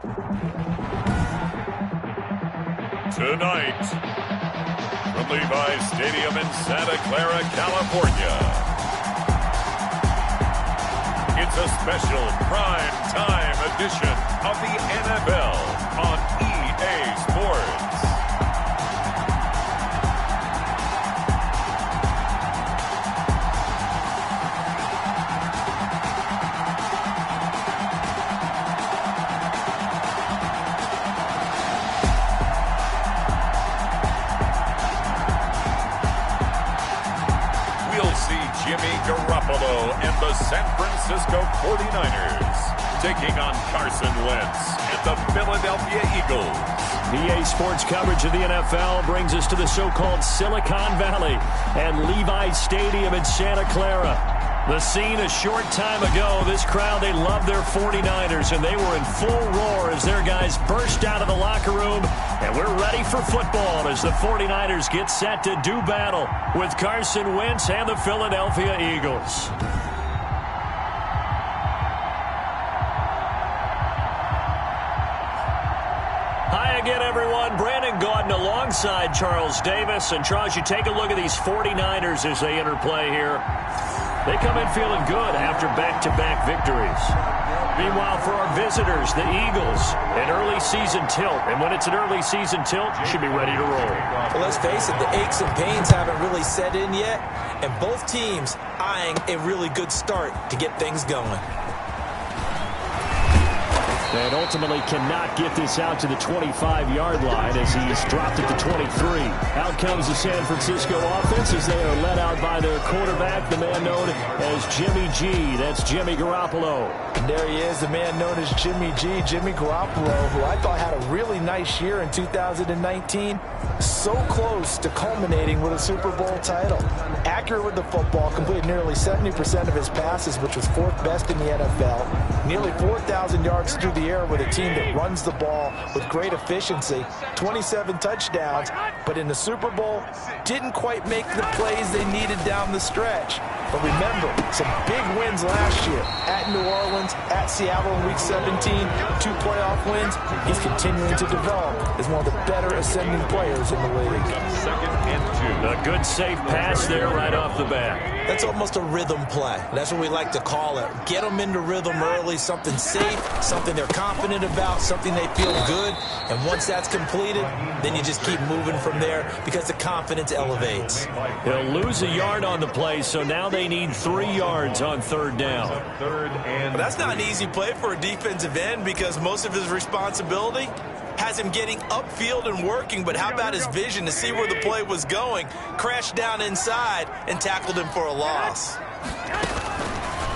Tonight, from Levi's Stadium in Santa Clara, California, it's a special prime time edition of the NFL on EA Sports. Jimmy Garoppolo and the San Francisco 49ers taking on Carson Wentz and the Philadelphia Eagles. EA Sports coverage of the NFL brings us to the so-called Silicon Valley and Levi's Stadium in Santa Clara. The scene a short time ago, this crowd, they loved their 49ers, and they were in full roar as their guys burst out of the locker room. And we're ready for football as the 49ers get set to do battle with Carson Wentz and the Philadelphia Eagles. Hi again, everyone. Brandon Gaudin alongside Charles Davis. And Charles, you take a look at these 49ers as they enter play here. They come in feeling good after back-to-back victories. Meanwhile, for our visitors, the Eagles, an early season tilt. And when it's an early season tilt, you should be ready to roll. Well, let's face it, the aches and pains haven't really set in yet. And both teams eyeing a really good start to get things going. And ultimately cannot get this out to the 25-yard line as he's dropped at the 23. Out comes the San Francisco offense as they are led out by their quarterback, the man known as Jimmy G. That's Jimmy Garoppolo. And there he is, the man known as Jimmy G, Jimmy Garoppolo, who I thought had a really nice year in 2019. So close to culminating with a Super Bowl title. Accurate with the football, completed nearly 70% of his passes, which was 4th best in the NFL. Nearly 4,000 yards through the air with a team that runs the ball with great efficiency. 27 touchdowns, but in the Super Bowl, didn't quite make the plays they needed down the stretch. But remember, some big wins last year. At New Orleans, at Seattle in Week 17, 2 playoff wins. He's continuing to develop as one of the better ascending players in the league. 2nd and 2. A good safe pass there right off the bat. That's almost a rhythm play. That's what we like to call it. Get them into rhythm early, something safe, something they're confident about, something they feel good. And once that's completed, then you just keep moving from there because the confidence elevates. They'll lose a yard on the play, so now they need 3 yards on 3rd down. But that's not an easy play for a defensive end because most of his responsibility has him getting upfield and working, but how about his vision to see where the play was going, crashed down inside, and tackled him for a loss.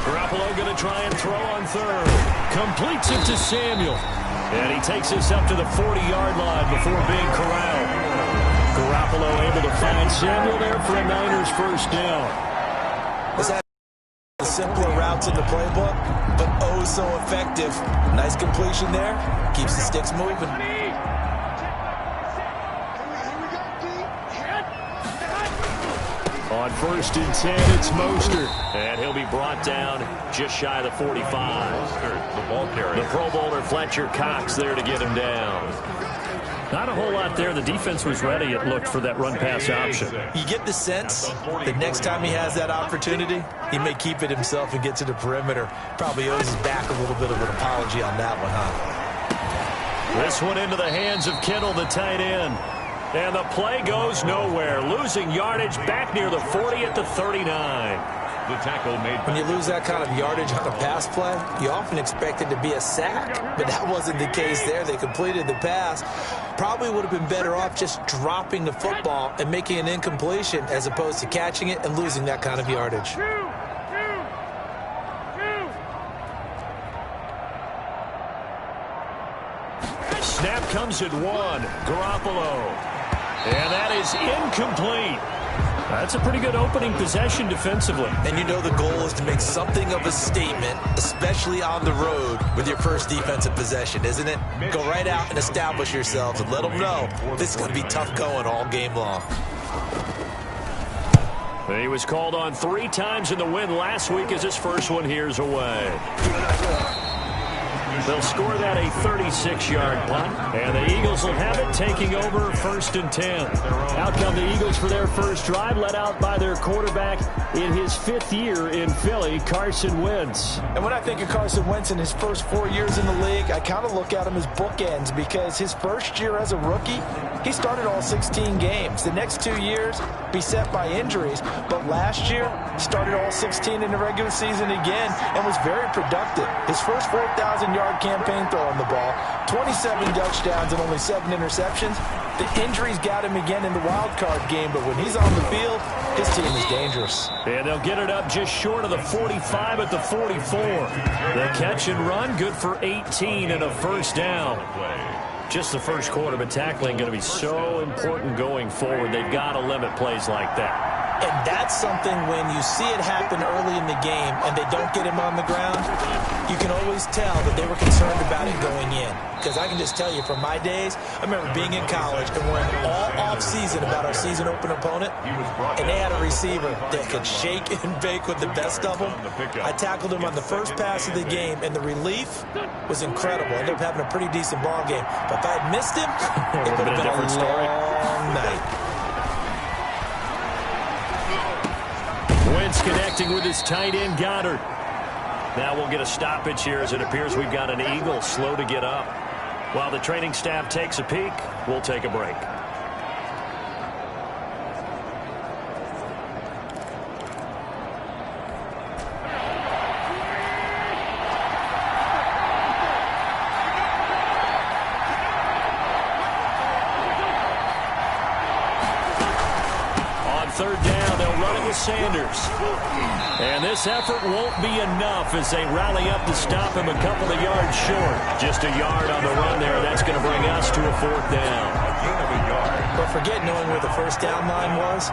Garoppolo going to try and throw on 3rd. Completes it to Samuel. And he takes us up to the 40-yard line before being corralled. Garoppolo able to find Samuel there for a Niners 1st down. Let's have the simpler routes in the playbook, but oh so effective. Nice completion there. Keeps the sticks moving. On 1st and 10, it's Mostert. And he'll be brought down just shy of the 45. The ball carrier. The Pro Bowler Fletcher Cox there to get him down. Not a whole lot there. The defense was ready, it looked, for that run-pass option. You get the sense that next time he has that opportunity, he may keep it himself and get to the perimeter. Probably owes his back a little bit of an apology on that one, huh? This one into the hands of Kittle, the tight end. And the play goes nowhere. Losing yardage back near the 40 at the 39. The tackle made. When you lose that kind of yardage on a pass play, you often expect it to be a sack. But that wasn't the case there. They completed the pass. Probably would have been better off just dropping the football and making an incompletion as opposed to catching it and losing that kind of yardage. Snap comes at 1. Garoppolo. And that is incomplete. That's a pretty good opening possession defensively. And you know the goal is to make something of a statement, especially on the road with your first defensive possession, isn't it? Go right out and establish yourselves and let them know this is going to be tough going all game long. He was called on 3 times in the win last week as his first one here's away. They'll score that a 36-yard punt, and the Eagles will have it, taking over 1st and 10. Out come the Eagles for their first drive, led out by their quarterback in his 5th year in Philly, Carson Wentz. And when I think of Carson Wentz in his first 4 years in the league, I kind of look at him as bookends, because his first year as a rookie, he started all 16 games. The next 2 years, beset by injuries, but last year, started all 16 in the regular season again and was very productive. His first 4,000-yard campaign throwing the ball, 27 touchdowns and only 7 interceptions. The injuries got him again in the wild card game, but when he's on the field, his team is dangerous. And they'll get it up just short of the 45 at the 44. The catch and run, good for 18 and a first down. Just the first quarter, but tackling going to be so important going forward. They've got to limit plays like that. And that's something when you see it happen early in the game and they don't get him on the ground, you can always tell that they were concerned about it going in. Because I can just tell you from my days, I remember being in college and worrying all off-season about our season open opponent, and they had a receiver that could shake and bake with the best of them. I tackled him on the first pass of the game, and the relief was incredible. I ended up having a pretty decent ball game. But if I had missed him, it would have been a long night. Wentz connecting with his tight end, Goddard. Now we'll get a stoppage here as it appears we've got an Eagle slow to get up. While the training staff takes a peek, we'll take a break. On 3rd down, they'll run it with Sanders. And this effort won't be enough as they rally up to stop him a couple of yards short. Just a yard on the run there. That's going to bring us to a 4th down. But forget knowing where the first down line was.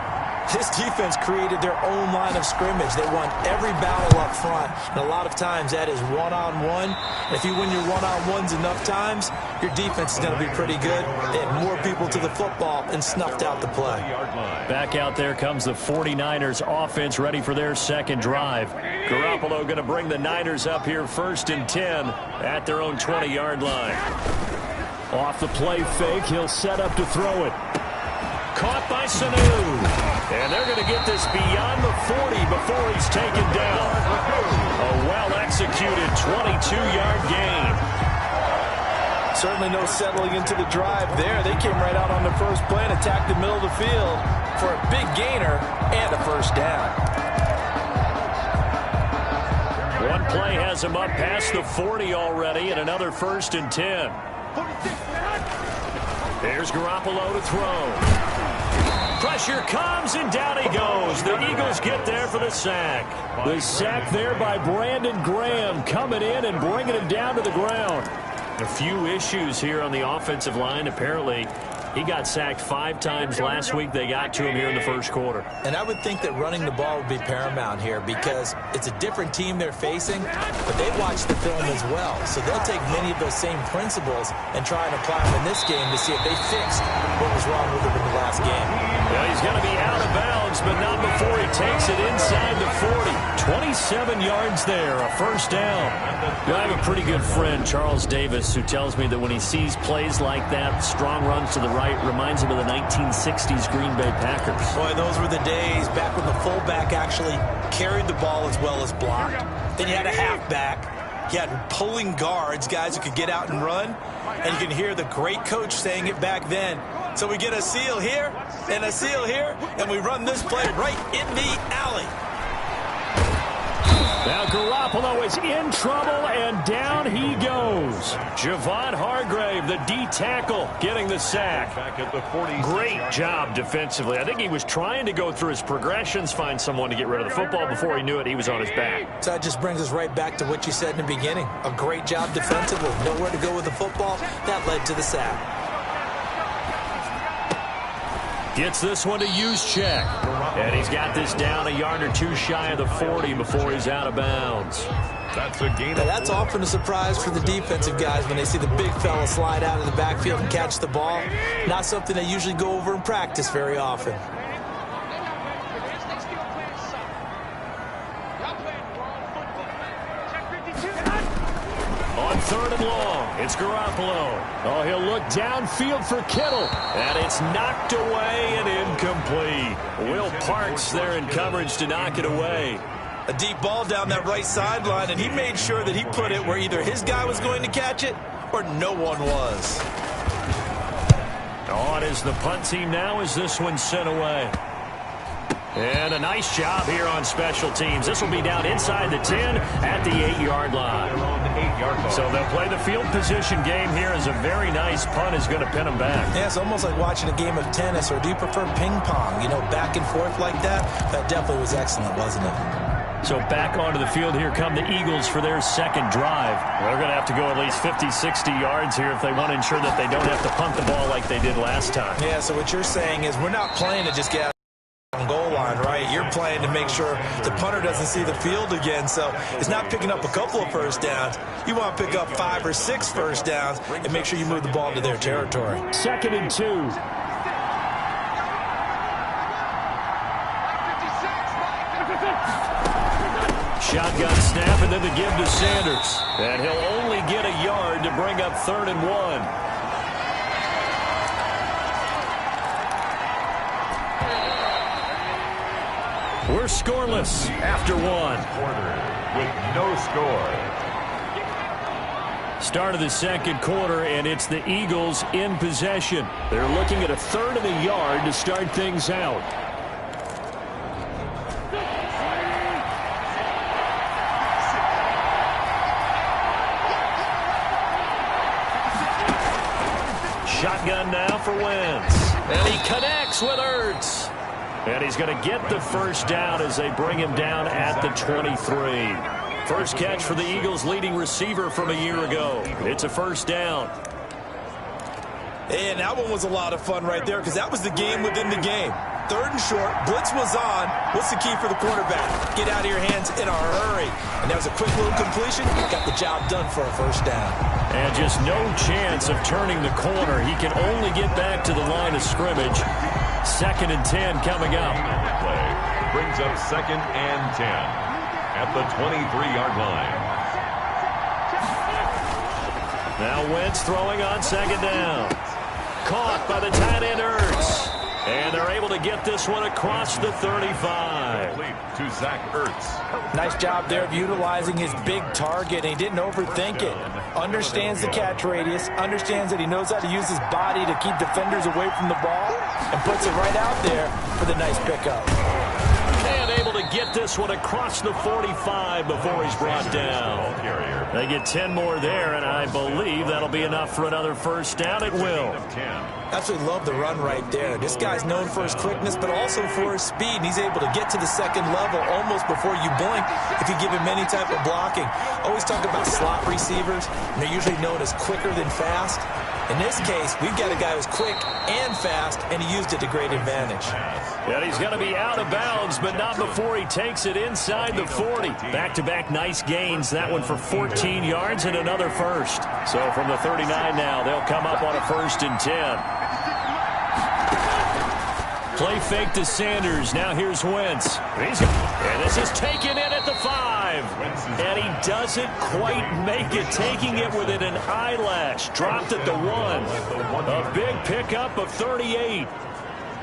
This defense created their own line of scrimmage. They won every battle up front. And a lot of times that is one-on-one. And if you win your one-on-ones enough times, your defense is going to be pretty good. They had more people to the football and snuffed out the play. Back out there comes the 49ers offense, ready for their second drive. Garoppolo going to bring the Niners up here 1st and 10 at their own 20-yard line. Off the play fake, he'll set up to throw it. Caught by M.Sanu. And they're going to get this beyond the 40 before he's taken down. A well-executed 22-yard gain. Certainly no settling into the drive there. They came right out on the first play and attacked the middle of the field for a big gainer and a first down. One play has him up past the 40 already, and another 1st and 10. There's Garoppolo to throw. Pressure comes, and down he goes. The Eagles get there for the sack. The sack there by Brandon Graham, coming in and bringing him down to the ground. A few issues here on the offensive line. Apparently, he got sacked 5 times last week. They got to him here in the first quarter. And I would think that running the ball would be paramount here because it's a different team they're facing, but they've watched the film as well. So they'll take many of those same principles and try and apply them in this game to see if they fixed what was wrong with them in the last game. Well, he's going to be out of bounds, but not before he takes it inside the 40. 27 yards there, a first down. I have a pretty good friend, Charles Davis, who tells me that when he sees plays like that, strong runs to the right, reminds him of the 1960s Green Bay Packers. Boy, those were the days back when the fullback actually carried the ball as well as blocked. Then you had a halfback. You had pulling guards, guys who could get out and run. And you can hear the great coach saying it back then. So we get a seal here and a seal here, and we run this play right in the alley. Now Garoppolo is in trouble, and down he goes. Javon Hargrave, the D-tackle, getting the sack. Great job defensively. I think he was trying to go through his progressions, find someone to get rid of the football. Before he knew it, he was on his back. So that just brings us right back to what you said in the beginning. A great job defensively. Nowhere to go with the football. That led to the sack. Gets this one to Juszczyk. And he's got this down a yard or two shy of the 40 before he's out of bounds. That's a gain. Now, that's often a surprise for the defensive guys when they see the big fella slide out of the backfield and catch the ball. Not something they usually go over in practice very often. On 3rd and long, it's Garoppolo. Oh, he'll look downfield for Kittle. And it's knocked away and incomplete. Will Parks there in coverage to knock it away. A deep ball down that right sideline, and he made sure that he put it where either his guy was going to catch it or no one was. On is the punt team now as this one's sent away. And a nice job here on special teams. This will be down inside the 10 at the 8-yard line. So they'll play the field position game here as a very nice punt is going to pin them back. Yeah, it's almost like watching a game of tennis, or do you prefer ping pong? You know, back and forth like that? That definitely was excellent, wasn't it? So back onto the field here come the Eagles for their second drive. They're going to have to go at least 50, 60 yards here if they want to ensure that they don't have to punt the ball like they did last time. Yeah, so what you're saying is we're not playing to just get on goal line, right? You're playing to make sure the punter doesn't see the field again. So it's not picking up a couple of first downs. You want to pick up 5 or 6 first downs and make sure you move the ball into their territory. 2nd and 2. Shotgun snap and then the give to Sanders. And he'll only get a yard to bring up 3rd and 1. We're scoreless after 1. Quarter with no score. Start of the second quarter, and it's the Eagles in possession. They're looking at a 3rd and a yard to start things out. Shotgun now for Wentz. And he connects with Ertz. And he's going to get the first down as they bring him down at the 23. First catch for the Eagles' leading receiver from a year ago. It's a first down. And that one was a lot of fun right there because that was the game within the game. 3rd and short, blitz was on. What's the key for the quarterback? Get out of your hands in a hurry. And that was a quick little completion. Got the job done for a first down. And just no chance of turning the corner. He can only get back to the line of scrimmage. 2nd and 10 coming up. Play brings up 2nd and 10 at the 23-yard line. Now Wentz throwing on 2nd down. Caught by the tight end Ertz. And they're able to get this one across the 35. To Zach Ertz. Nice job there of utilizing his big target. And he didn't overthink it. Understands the catch radius. Understands that he knows how to use his body to keep defenders away from the ball. And puts it right out there for the nice pickup. And able to get this one across the 45 before he's brought down. They get 10 more there, and I believe that'll be enough for another first down. It will. Absolutely love the run right there. This guy's known for his quickness, but also for his speed. And he's able to get to the 2nd level almost before you blink if you give him any type of blocking. Always talk about slot receivers, and they're usually known as quicker than fast. In this case, we've got a guy who's quick and fast, and he used it to great advantage. And he's going to be out of bounds, but not before he takes it inside the 40. Back-to-back nice gains. That one for 14 yards and another first. So from the 39 now, they'll come up on a 1st and 10. Play fake to Sanders. Now here's Wentz. And this is taken in at the 5. And he doesn't quite make it, taking it within an eyelash. Dropped at the 1. A big pickup of 38.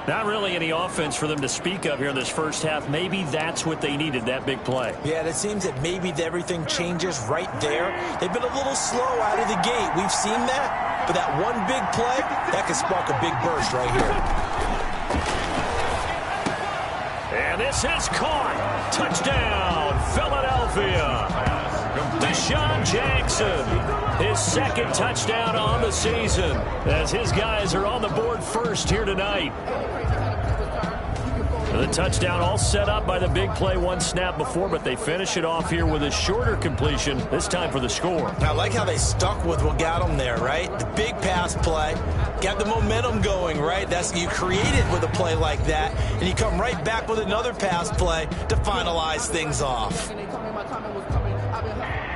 Not really any offense for them to speak of here in this first half. Maybe that's what they needed, that big play. Yeah, it seems that maybe everything changes right there. They've been a little slow out of the gate. We've seen that. But that one big play, that could spark a big burst right here. And this is caught. Touchdown, Philadelphia. Deshaun Jackson, his 2nd touchdown on the season, as his guys are on the board first here tonight. The touchdown all set up by the big play one snap before, but they finish it off here with a shorter completion, this time for the score. I like how they stuck with what got them there, right? The big pass play, got the momentum going, right? That's you create it with a play like that, and you come right back with another pass play to finalize things off.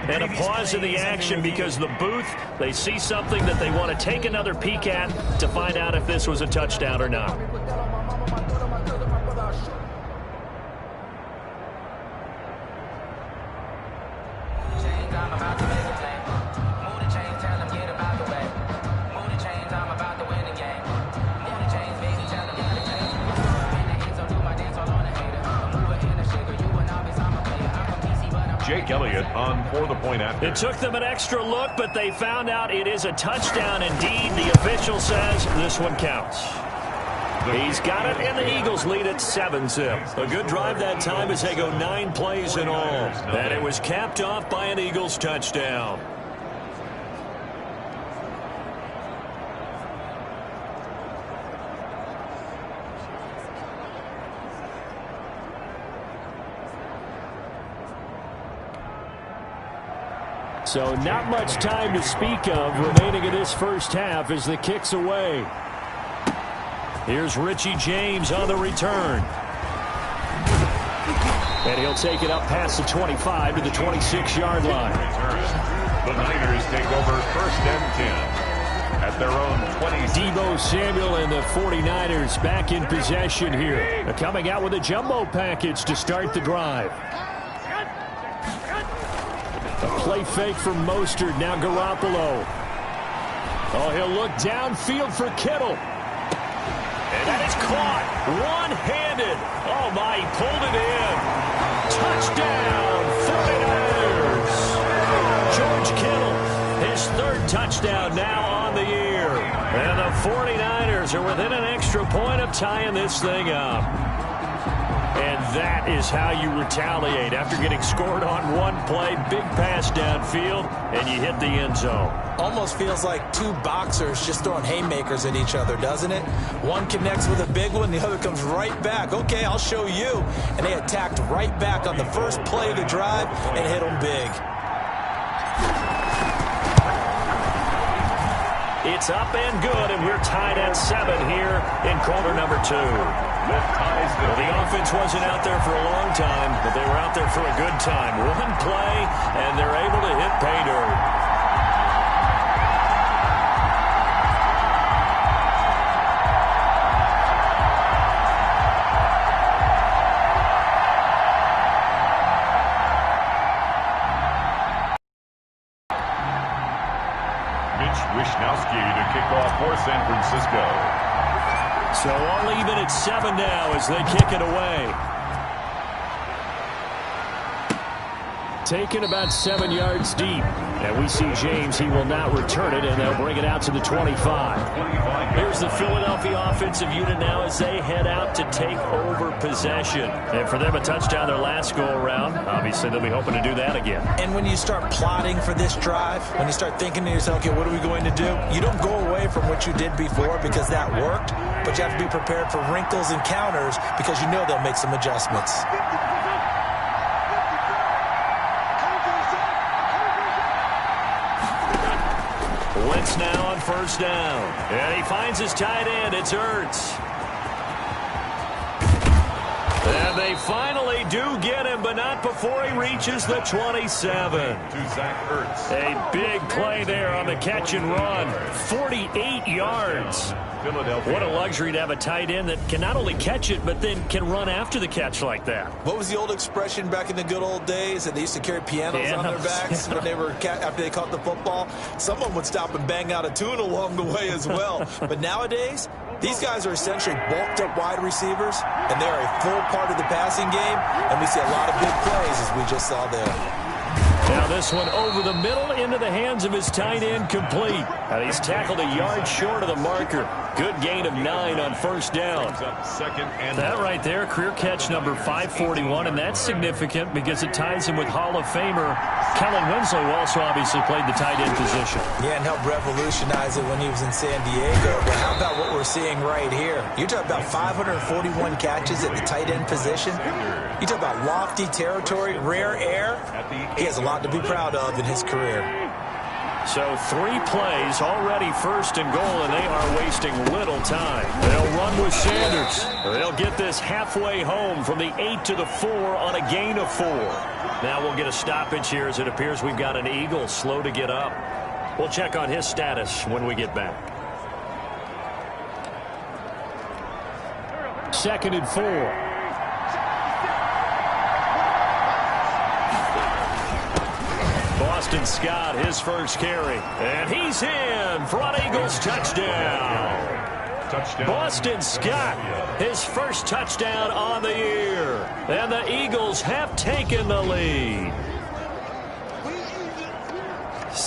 And a pause in the action because the booth, they see something that they want to take another peek at to find out if this was a touchdown or not. Jake Elliott on for the point after. It took them an extra look, but they found out it is a touchdown indeed. The official says this one counts. He's got it, and the Eagles lead at 7-zip. A good drive that time as they go 9 plays in all. And it was capped off by an Eagles touchdown. So not much time to speak of remaining in this first half as the kick's away. Here's Richie James on the return. And he'll take it up past the 25 to the 26-yard line. The Niners take over 1st and 10 at their own 20. Deebo Samuel and the 49ers back in possession here. They're coming out with a jumbo package to start the drive. A play fake from Mostert. Now Garoppolo. Oh, he'll look downfield for Kittle. And that is caught one-handed. Oh, my, he pulled it in. Touchdown, 49ers. George Kittle, his 3rd touchdown now on the year. And the 49ers are within an extra point of tying this thing up. And that is how you retaliate after getting scored on one play. Big pass downfield, and you hit the end zone. Almost feels like 2 boxers just throwing haymakers at each other, doesn't it? One connects with a big one, the other comes right back. Okay, I'll show you. And they attacked right back on the first play of the drive and hit them big. It's up and good, and we're tied at 7 here in quarter number 2. Well, the offense wasn't out there for a long time, but they were out there for a good time. One play, and they're able to hit pay dirt. Wishnowski to kick off for San Francisco. So all even at 7 now as they kick it away. Taken about 7 yards deep. And we see James, he will not return it, and they'll bring it out to the 25. Here's the Philadelphia offensive unit now as they head out to take over possession. And for them, a touchdown their last go-around. Obviously, they'll be hoping to do that again. And when you start plotting for this drive, when you start thinking to yourself, okay, what are we going to do? You don't go away from what you did before because that worked, but you have to be prepared for wrinkles and counters because you know they'll make some adjustments. Wentz now on 1st down. And he finds his tight end. It's Ertz. And they finally do get him, but not before he reaches the 27. To Zach Ertz. A big play there on the catch and run. 48 yards. Philadelphia. What a luxury to have a tight end that can not only catch it, but then can run after the catch like that. What was the old expression back in the good old days? And they used to carry pianos on their backs when they were after they caught the football. Someone would stop and bang out a tune along the way as well. But nowadays, these guys are essentially bulked up wide receivers, and they're a full part of the passing game. And we see a lot of big plays as we just saw there. Now this one over the middle into the hands of his tight end, complete. And he's tackled a yard short of the marker. Good gain of 9 on 1st down. That right there, career catch number 541, and that's significant because it ties him with Hall of Famer Kellen Winslow, who also obviously played the tight end position. Yeah, and helped revolutionize it when he was in San Diego. But how about what we're seeing right here? You're talking about 541 catches at the tight end position. You talk about lofty territory, rare air. He has a lot to be proud of in his career. So 3 plays, already 1st and goal, and they are wasting little time. They'll run with Sanders. They'll get this halfway home from the 8 to the 4 on a gain of 4. Now we'll get a stoppage here as it appears we've got an Eagle slow to get up. We'll check on his status when we get back. 2nd and 4. Boston Scott, his 1st carry. And he's in for an Eagles touchdown. Boston Scott, his 1st touchdown on the year. And the Eagles have taken the lead.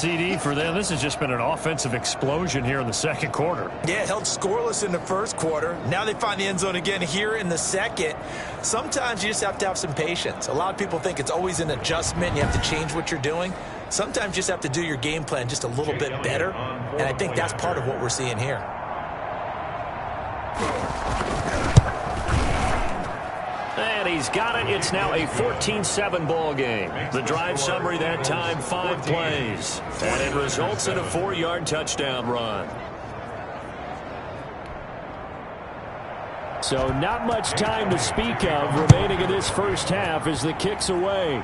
CD for them. This has just been an offensive explosion here in the second quarter. Yeah, held scoreless in the first quarter. Now they find the end zone again here in the second. Sometimes you just have to have some patience. A lot of people think it's always an adjustment. You have to change what you're doing. Sometimes you just have to do your game plan just a little bit better, and I think that's part of what we're seeing here. And he's got it. It's now a 14-7 ball game. The drive summary that time, 5 plays. And it results in a 4-yard touchdown run. So not much time to speak of remaining in this first half as the kick's away.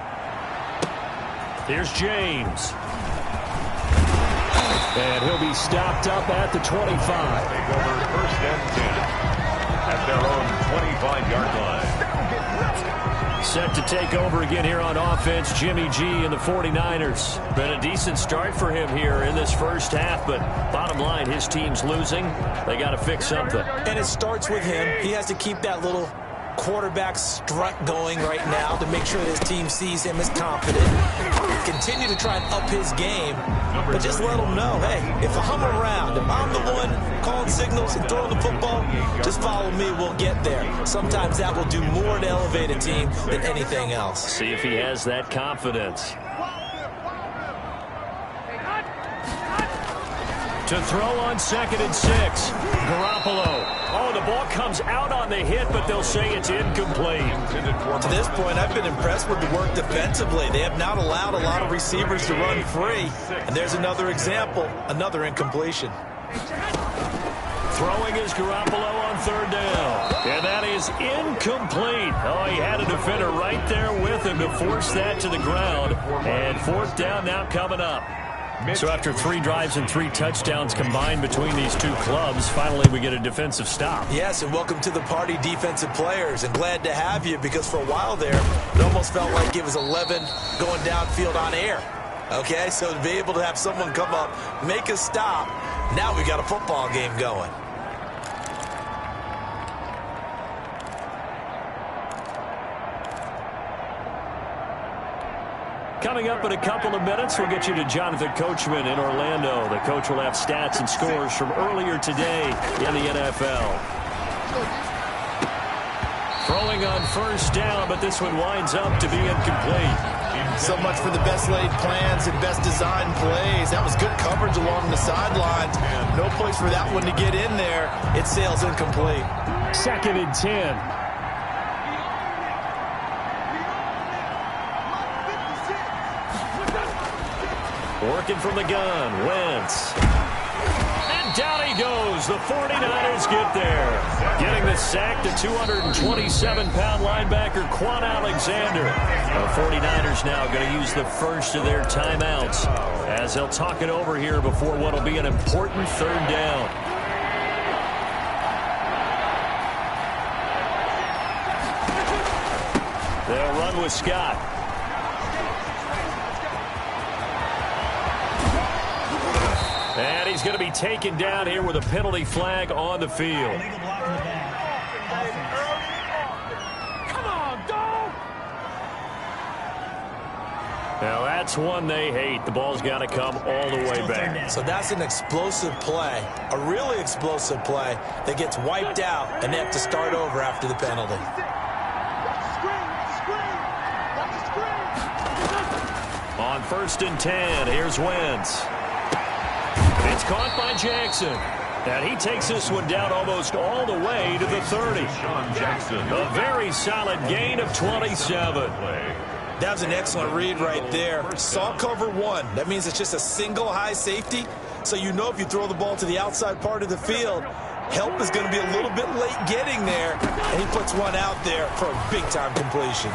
Here's James. And he'll be stopped up at the 25. Take over first and 10 at their own 25-yard line. Set to take over again here on offense, Jimmy G and the 49ers. Been a decent start for him here in this first half, but bottom line, his team's losing. They got to fix something. And it starts with him. He has to keep that little quarterback strut going right now to make sure his team sees him as confident. Continue to try and up his game, but just let him know, hey, if I'm around, if I'm the one calling signals and throwing the football, just follow me, we'll get there. Sometimes that will do more to elevate a team than anything else. See if he has that confidence. To throw on 2nd and 6. Garoppolo. Oh, the ball comes out on the hit, but they'll say it's incomplete. To this point, I've been impressed with the work defensively. They have not allowed a lot of receivers to run free. And there's another example, another incompletion. Throwing is Garoppolo on 3rd down. And that is incomplete. Oh, he had a defender right there with him to force that to the ground. And 4th down now coming up. So after 3 drives and 3 touchdowns combined between these two clubs, finally we get a defensive stop. Yes, and welcome to the party, defensive players. And glad to have you, because for a while there, it almost felt like it was 11 going downfield on air. Okay, so to be able to have someone come up, make a stop, now we got a football game going. Coming up in a couple of minutes, we'll get you to Jonathan Coachman in Orlando. The coach will have stats and scores from earlier today in the NFL. Throwing on 1st down, but this one winds up to be incomplete. So much for the best laid plans and best design plays. That was good coverage along the sidelines. No place for that one to get in there. It sails incomplete. 2nd and 10. Working from the gun, Wentz. And down he goes. The 49ers get there. Getting the sack, the 227-pound linebacker, Quan Alexander. The 49ers now going to use the first of their timeouts as they'll talk it over here before what will be an important 3rd down. They'll run with Scott. And he's going to be taken down here with a penalty flag on the field. Come on, dog! Now that's one they hate. The ball's got to come all the way back. So that's an explosive play, a really explosive play that gets wiped out, and they have to start over after the penalty. On 1st and 10, here's Wentz. It's caught by Jackson. And he takes this one down almost all the way to the 30. A very solid gain of 27. That was an excellent read right there. Saw cover 1. That means it's just a single high safety. So you know if you throw the ball to the outside part of the field, help is going to be a little bit late getting there. And he puts one out there for a big-time completion.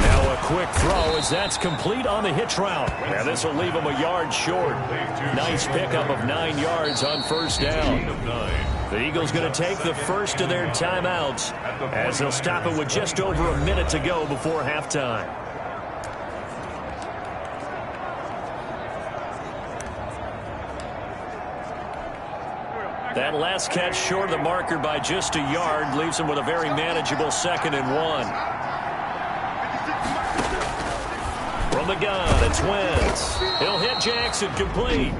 Now a quick throw as that's complete on the hitch route. And this will leave him a yard short. Nice pickup of 9 yards on 1st down. The Eagles going to take the first of their timeouts as they'll stop it with just over a minute to go before halftime. That last catch short of the marker by just a yard leaves him with a very manageable 2nd and 1. From the gun, it's Wentz. He'll hit Jackson, complete.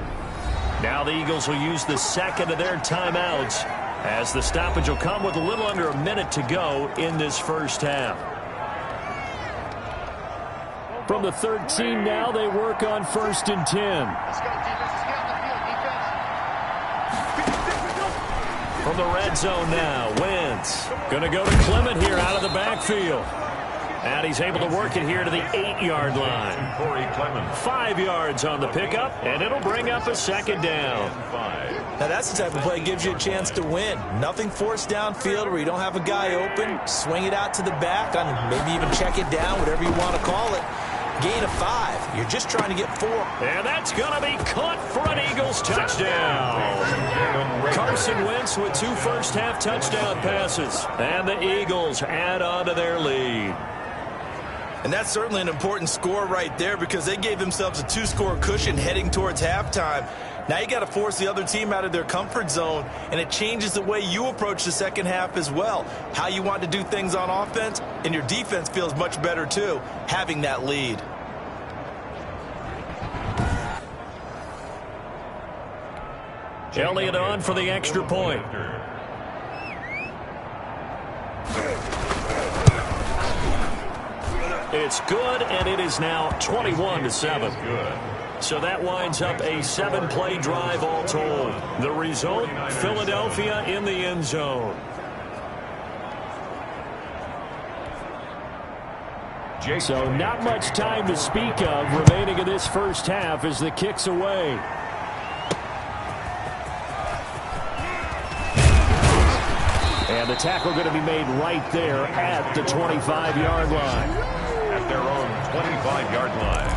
Now the Eagles will use the second of their timeouts, as the stoppage will come with a little under a minute to go in this first half. From the 13 now, they work on 1st and 10. From the red zone now, Wentz. Going to go to Clement here out of the backfield. And he's able to work it here to the 8-yard line. 5 yards on the pickup, and it'll bring up a second down. Now that's the type of play that gives you a chance to win. Nothing forced downfield where you don't have a guy open. Swing it out to the back, maybe even check it down, whatever you want to call it. Gain of 5. You're just trying to get 4. And that's going to be caught for an Eagles touchdown. Carson Wentz with 2 first-half touchdown passes. And the Eagles add on to their lead. And that's certainly an important score right there, because they gave themselves a 2-score cushion heading towards halftime. Now you got to force the other team out of their comfort zone, and it changes the way you approach the second half as well. How you want to do things on offense, and your defense feels much better too, having that lead. Elliott on for the extra point. It's good, and it is now 21-7. So that winds up a 7-play drive all told. The result, Philadelphia in the end zone. So not much time to speak of remaining in this first half as the kick's away. And the tackle going to be made right there at the 25-yard line. At their own 25-yard line.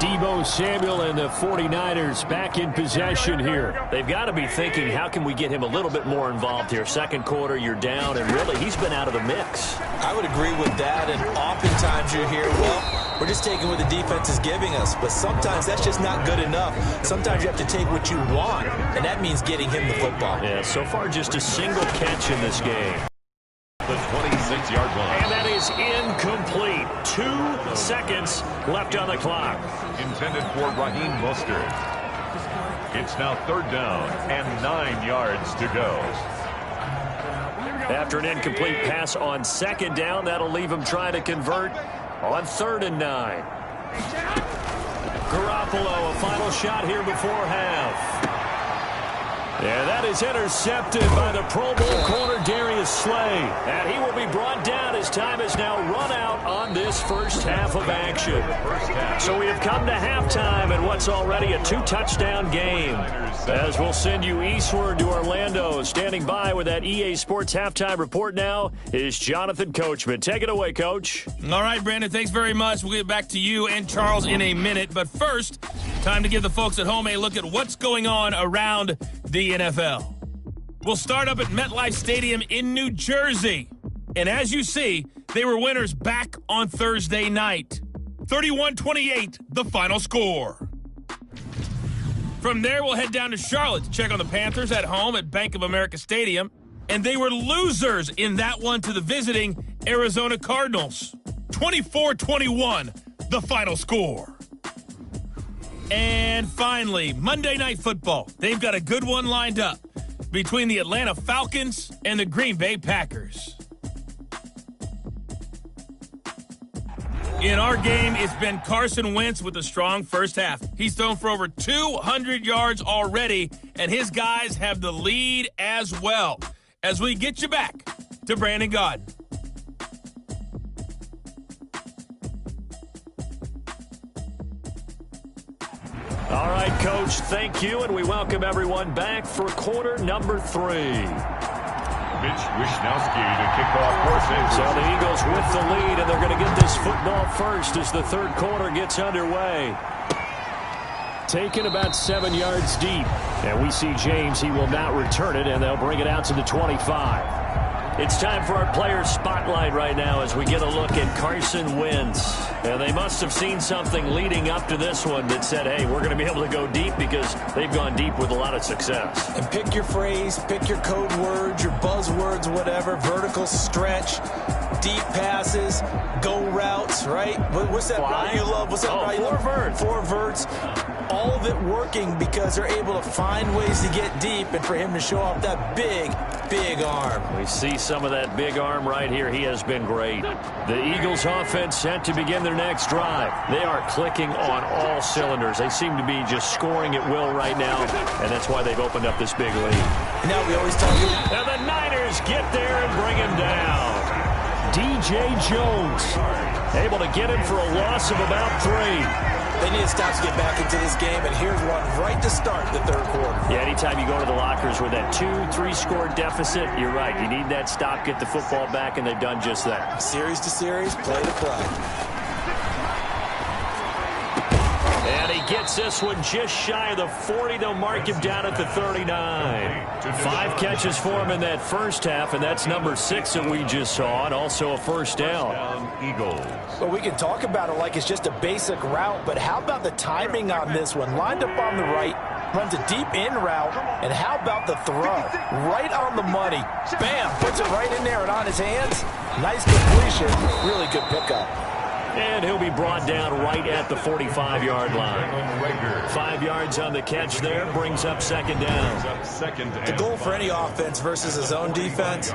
Deebo Samuel and the 49ers back in possession here. They've got to be thinking, how can we get him a little bit more involved here? Second quarter, you're down, and really, he's been out of the mix. I would agree with that, and oftentimes you're here, well, we're just taking what the defense is giving us, but sometimes that's just not good enough. Sometimes you have to take what you want, and that means getting him the football. Yeah, so far just a single catch in this game. The 26-yard line. And that is incomplete. 2 seconds left on the clock. Intended for Raheem Mostert. It's now 3rd down and 9 yards to go. After an incomplete pass on 2nd down, that'll leave him trying to convert on 3rd and 9. Garoppolo, a final shot here before half. And that is intercepted by the Pro Bowl corner Darius Slay. And he will be brought down as time has now run out on this first half of action. So we have come to halftime in what's already a 2-touchdown game. As we'll send you eastward to Orlando. Standing by with that EA Sports halftime report now is Jonathan Coachman. Take it away, Coach. All right, Brandon, thanks very much. We'll get back to you and Charles in a minute. But first, time to give the folks at home a look at what's going on around the NFL. We'll start up at MetLife Stadium in New Jersey. And as you see, they were winners back on Thursday night. 31-28, the final score. From there, we'll head down to Charlotte to check on the Panthers at home at Bank of America Stadium. And they were losers in that one to the visiting Arizona Cardinals. 24-21, the final score. And finally, Monday Night Football. They've got a good one lined up between the Atlanta Falcons and the Green Bay Packers. In our game, it's been Carson Wentz with a strong first half. He's thrown for over 200 yards already, and his guys have the lead as well. As we get you back to Brandon Gaudin. All right, Coach, thank you, and we welcome everyone back for quarter number 3. Mitch Wishnowsky to kick off for St. So the Eagles with the lead, and they're going to get this football first as the third quarter gets underway. Taken about 7 yards deep. And we see James, he will not return it, and they'll bring it out to the 25. It's time for our player spotlight right now as we get a look at Carson Wentz. And they must have seen something leading up to this one that said, hey, we're going to be able to go deep, because they've gone deep with a lot of success. And pick your phrase, pick your code words, your buzzwords, whatever, vertical stretch. deep passes, go routes, right? What's that route you love? What's that route you love? Four verts. All of it working because they're able to find ways to get deep and for him to show off that big, big arm. We see some of that big arm right here. He has been great. The Eagles offense set to begin their next drive. They are clicking on all cylinders. They seem to be just scoring at will right now, and that's why they've opened up this big lead. Now we always talk about... And the Niners get there and bring him down. DJ Jones able to get him for a loss of about 3. They need to stop to get back into this game, and here's one right to start the third quarter. Yeah, anytime you go to the lockers with that 2-3 score deficit, you're right. You need that stop, get the football back, and they've done just that. Series to series, play to play. And he gets this one just shy of the 40. They'll mark him down at the 39. 5 catches for him in that first half, and that's number 6 that we just saw, and also a first down. Eagles. Well, we can talk about it like it's just a basic route, but how about the timing on this one? Lined up on the right, runs a deep in route, and how about the throw? Right on the money. Bam! Puts it right in there and on his hands. Nice completion. Really good pickup. And he'll be brought down right at the 45-yard line. 5 yards on the catch there, brings up second down. The goal for any offense versus a zone defense,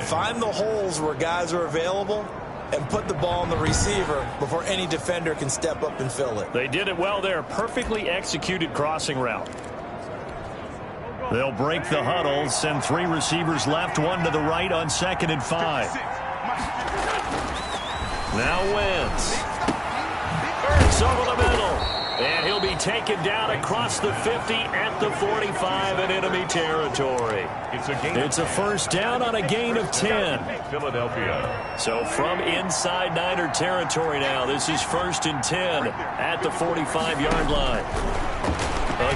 find the holes where guys are available and put the ball on the receiver before any defender can step up and fill it. They did it well there. Perfectly executed crossing route. They'll break the huddle, send 3 receivers left, 1 to the right on 2nd and 5. Now Wentz. Burks over the middle. And he'll be taken down across the 50 at the 45 in enemy territory. It's a first down on a gain of 10. Philadelphia. So from inside Niner territory now, this is 1st and 10 at the 45-yard line.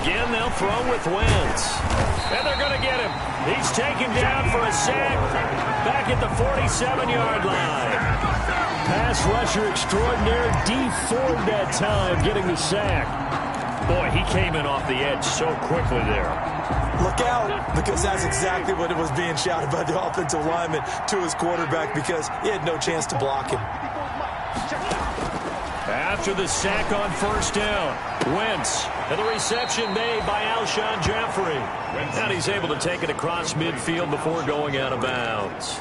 Again, they'll throw with Wentz. And they're going to get him. He's taken down for a sack back at the 47-yard line. Pass rusher extraordinaire, deformed that time, getting the sack. Boy, he came in off the edge so quickly there. Look out, because that's exactly what it was being shouted by the offensive lineman to his quarterback, because he had no chance to block him. After the sack on first down, Wentz, and the reception made by Alshon Jeffrey. And he's able to take it across midfield before going out of bounds.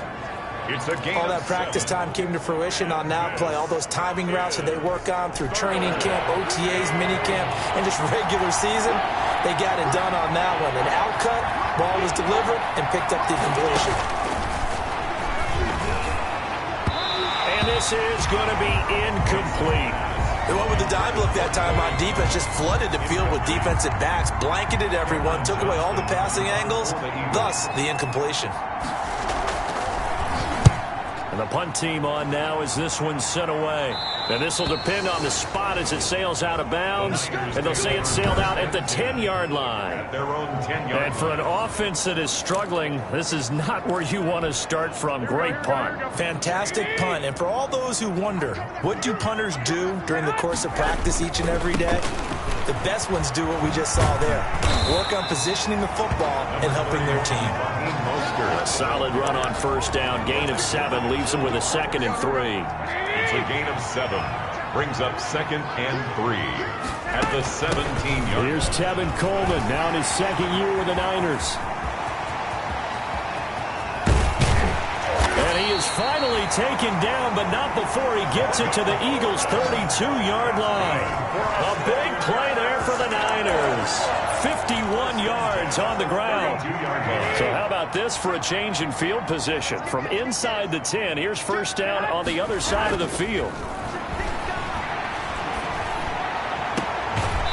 All that practice time came to fruition on that play. All those timing routes that they work on through training camp, OTAs, minicamp, and just regular season, they got it done on that one. An outcut, ball was delivered, and picked up the completion. And this is going to be incomplete. They went with the dime look that time on defense, just flooded the field with defensive backs, blanketed everyone, took away all the passing angles, thus the incompletion. And the punt team on now as this one's sent away. And this will depend on the spot as it sails out of bounds. And they'll say it sailed out at the 10-yard line. At their own 10-yard And for an offense that is struggling, this is not where you want to start from. Great punt. Fantastic punt. And for all those who wonder, what do punters do during the course of practice each and every day? The best ones do what we just saw there. Work on positioning the football and helping their team. A solid run on first down. Gain of 7 leaves them with a 2nd and 3. It's a gain of 7. Brings up 2nd and 3 at the 17-yard. Here's Tevin Coleman, now in his 2nd year with the Niners. And he is finally taken down, but not before he gets it to the Eagles' 32-yard line. A big play there for the Niners. 51 yards on the ground. So how about this for a change in field position? From inside the 10, here's first down on the other side of the field.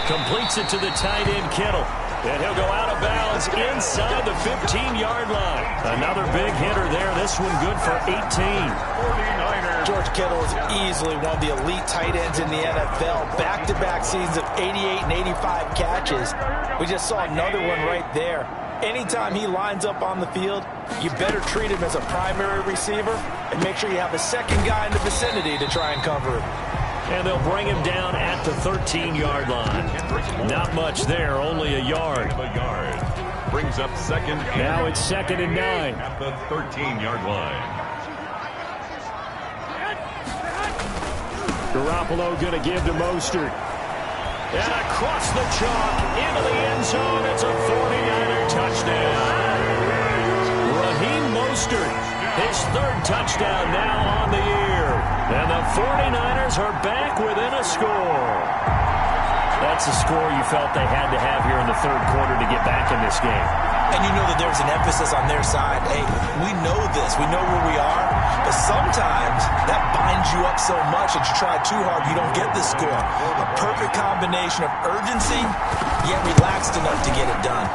Completes it to the tight end, Kittle. And he'll go out of bounds inside the 15-yard line. Another big hitter there. This one good for 18. 49ers. George Kittle is easily one of the elite tight ends in the NFL. Back-to-back seasons of 88 and 85 catches. We just saw another one right there. Anytime he lines up on the field, you better treat him as a primary receiver and make sure you have a second guy in the vicinity to try and cover him. And they'll bring him down at the 13-yard line. Not much there, only a yard. Brings up 2nd. Now it's 2nd and 9. At the 13-yard line. Garoppolo going to give to Mostert. And across the chalk, into the end zone. It's a 49er touchdown. Raheem Mostert, his third touchdown now on the year. And the 49ers are back within a score. That's a score you felt they had to have here in the third quarter to get back in this game. And you know that there's an emphasis on their side. Hey, we know this. We know where we are. But sometimes that binds you up so much that you try too hard, you don't get the score. A perfect combination of urgency, yet relaxed enough to get it done.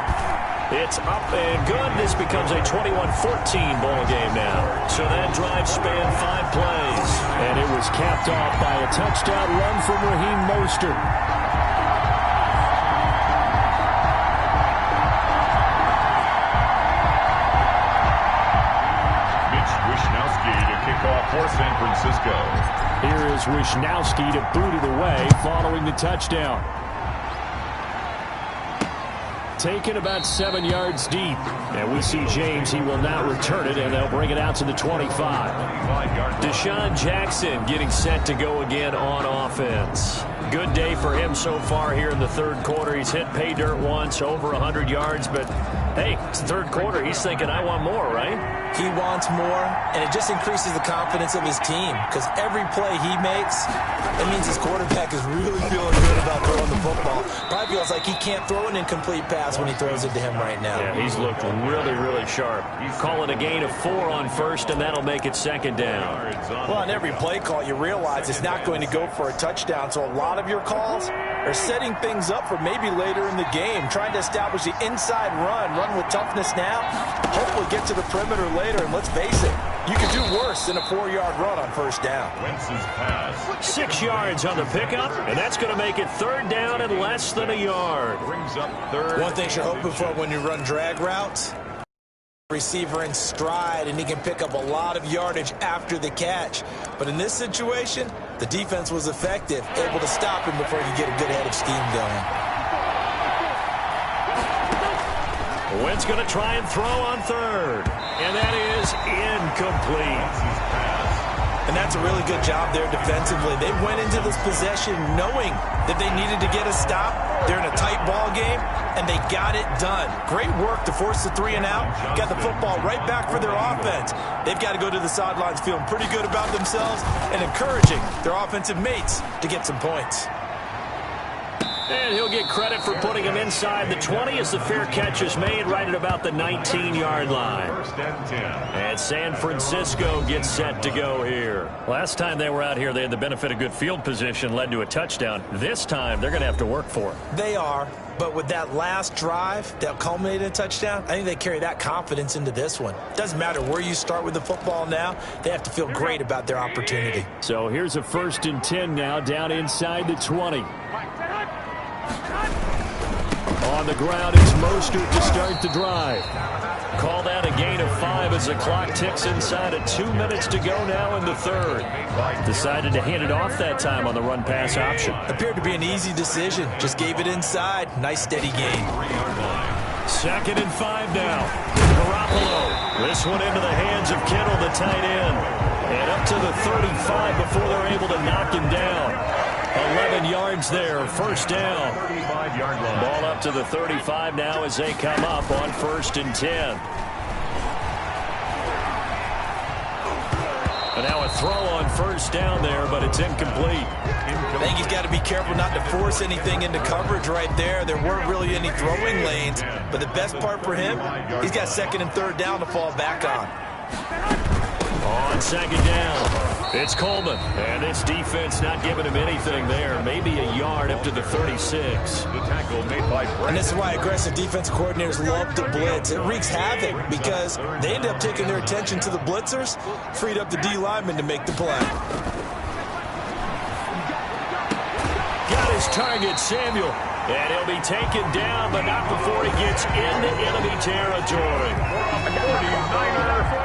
It's up and good. This becomes a 21-14 ball game now. So that drive spanned 5 plays. And it was capped off by a touchdown run from Raheem Mostert. For San Francisco. Here is Wishnowski to boot it away following the touchdown. Taken about 7 yards deep. And we see James. He will not return it, and they'll bring it out to the 25. Deshaun Jackson getting set to go again on offense. Good day for him so far here in the third quarter. He's hit pay dirt once, over 100 yards, but hey, it's the third quarter. He's thinking, I want more, right? He wants more, and it just increases the confidence of his team because every play he makes, it means his quarterback is really feeling good about throwing the football. Probably feels like he can't throw an incomplete pass when he throws it to him right now. Yeah, he's looked really, really sharp. Call it a gain of 4 on first, and that'll make it second down. Well, on every play call, you realize it's not going to go for a touchdown, so a lot of your calls are setting things up for maybe later in the game, trying to establish the inside run with toughness now, hopefully get to the perimeter later, and let's face it, you could do worse than a 4-yard run on first down. 6 yards on the pickup, and that's going to make it third down and less than a yard. Brings up third. One thing you're hoping for when you run drag routes, receiver in stride, and he can pick up a lot of yardage after the catch. But in this situation, the defense was effective, able to stop him before he could get a good head of steam going. Wentz going to try and throw on third, and that is incomplete. And that's a really good job there defensively. They went into this possession knowing that they needed to get a stop. They're in a tight ball game, and they got it done. Great work to force the 3 and out. Got the football right back for their offense. They've got to go to the sidelines feeling pretty good about themselves and encouraging their offensive mates to get some points. And he'll get credit for putting him inside the 20 as the fair catch is made right at about the 19-yard line. And San Francisco gets set to go here. Last time they were out here, they had the benefit of good field position, led to a touchdown. This time, they're going to have to work for it. They are, but with that last drive that culminated in a touchdown, I think they carry that confidence into this one. Doesn't matter where you start with the football now, they have to feel great about their opportunity. So here's a 1st and 10 now, down inside the 20. On the ground, it's Mostert to start the drive. Call that a gain of 5 as the clock ticks inside of 2 minutes to go now in the third. Decided to hand it off that time on the run-pass option. Appeared to be an easy decision. Just gave it inside. Nice steady gain. 2nd and 5 now. Garoppolo. This one into the hands of Kittle, the tight end. And up to the 35 before they're able to knock him down. 11 yards there, 1st down. Ball up to the 35 now as they come up on 1st and 10. And now a throw on 1st down there, but it's incomplete. I think he's got to be careful not to force anything into coverage right there. There weren't really any throwing lanes, but the best part for him, he's got 2nd and 3rd down to fall back on. On 2nd down, it's Coleman. And this defense not giving him anything there. Maybe a yard up to the 36. The tackle made by Brent. And this is why aggressive defense coordinators love to blitz. It wreaks havoc because they end up taking their attention to the blitzers, freed up the D lineman to make the play. Got his target, Samuel. And he'll be taken down, but not before he gets into enemy territory.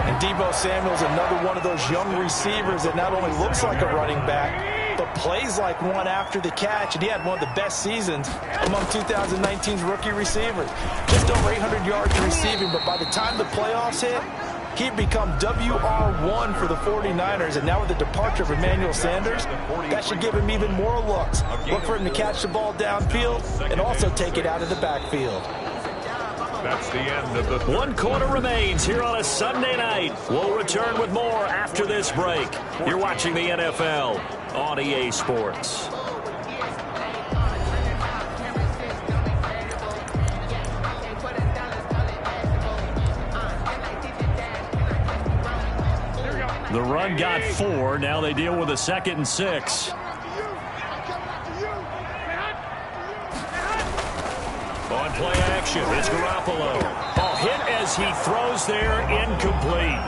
And Deebo Samuel's another one of those young receivers that not only looks like a running back, but plays like one after the catch. And he had one of the best seasons among 2019's rookie receivers. Just over 800 yards receiving, but by the time the playoffs hit, He'd become WR1 for the 49ers, and now with the departure of Emmanuel Sanders, that should give him even more looks. Look for him to catch the ball downfield and also take it out of the backfield. That's the end of the third. One quarter remains here on a Sunday night. We'll return with more after this break. You're watching the NFL on EA Sports. The run got 4. Now they deal with a 2nd and 6. On play action, it's Garoppolo. Hit as he throws there, incomplete.